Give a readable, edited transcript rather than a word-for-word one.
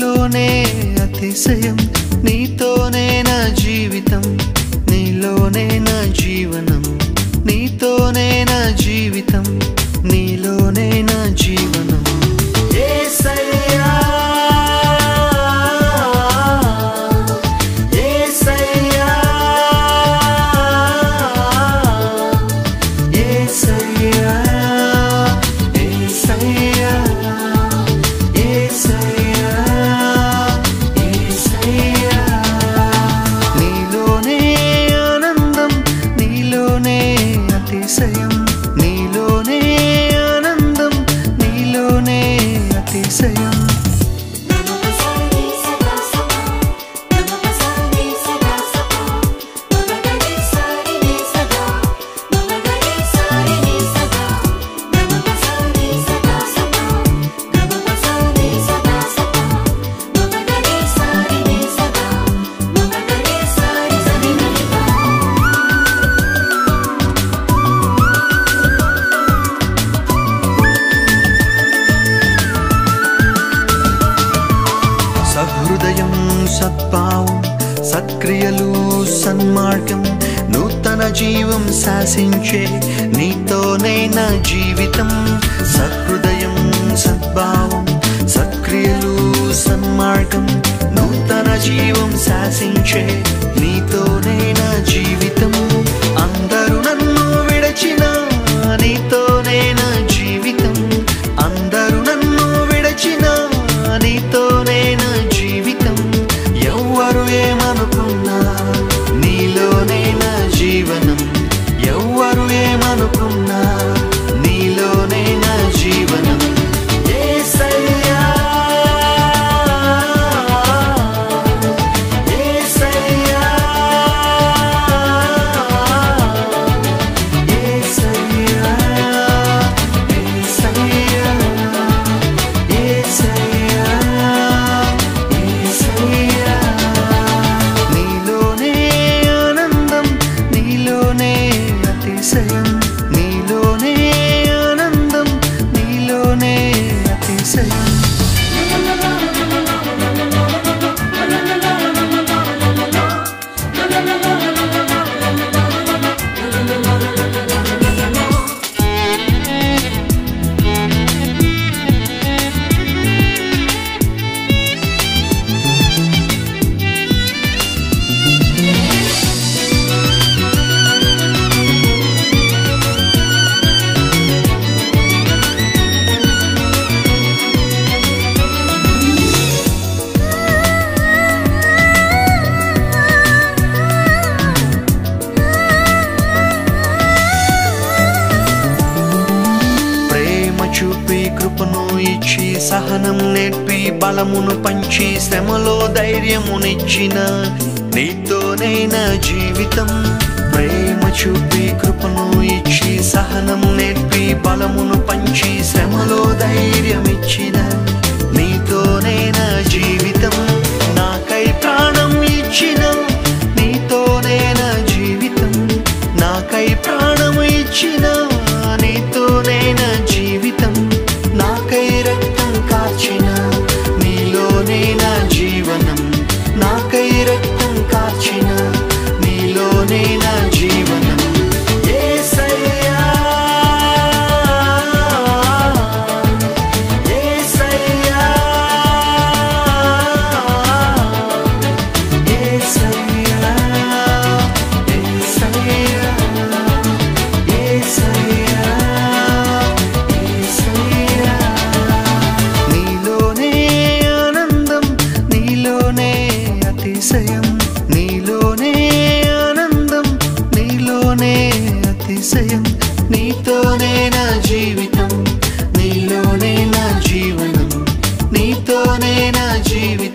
నీలోనే అతిశయం, నీతోనే నా జీవితం, నీలోనే నా జీవనం, నీతోనే నా జీవితం, నీలోనే నా జీవనం. యేసయ్యా యేసయ్యా యేసయ్యా యేసయ్యా యేసయ్యా యేసయ్యా. నీలోనే ఆనందం, నీలోనే అతిశయం, నీలోనే ఆనందం, నీలోనే అతిశయం. సహృదయం, సద్భావం, సత్క్రియలు, సన్మార్గం, నూతన జీవం శాసించే నీతోనే నా జీవితం. సహృదయం, సద్భావం, సత్క్రియలు, సన్మార్గం, నూతన జీవం శాసించే నీతోనే నా జీవితం. అందరూ నన్ను విడచిన నీతోనే నా జీవితం, అందరూ నన్ను విడచిన నీతోనే నా జీవితం. ఎవ్వరు ఏమనుకున్నా నీలోనే నా జీవనం, ఎవ్వరు ఏమనుకున్నా నీలోనే నా జీవనం. యేసయ్యా యేసయ్యా యేసయ్యా యేసయ్యా యేసయ్యా. నీలోనే ఆనందం, నీలోనే అతిశయం, నీలోనే ఆనందం, నీలోనే అతిశయం. చూపి కృపను ఇచ్చి, సహనం నేర్పి, బలమును పంచి, శ్రమలో ధైర్యమునిచ్చిన నీతోనే నా జీవితం. ప్రేమ చూపి కృపను ఇచ్చి, సహనం నేర్పి, బలమును పంచి, శ్రమలో ధైర్యమిచ్చిన నీతోనే నా జీవితం. నాకై ప్రాణం ఇచ్చిన నీతోనే నా జీవితం, నాకై ప్రాణం ఇచ్చిన నీతోనే నా జీవితం. నాకై రక్తం కార్చిన నీలోనే నా జీవనం, నాకై రక్తం కార్చిన నీలోనే నా జీవనం. యేసయ్యా యేసయ్యా యేసయ్యా యేసయ్యా యేసయ్యా యేసయ్యా. నీలోనే ఆనందం, నీలోనే అతిశయం, నీలోనే ఆనందం, నీలోనే అతిశయం, నీతోనే నా జీవితం, నీలోనే నా జీవనం, నీతోనే నా జీవితం.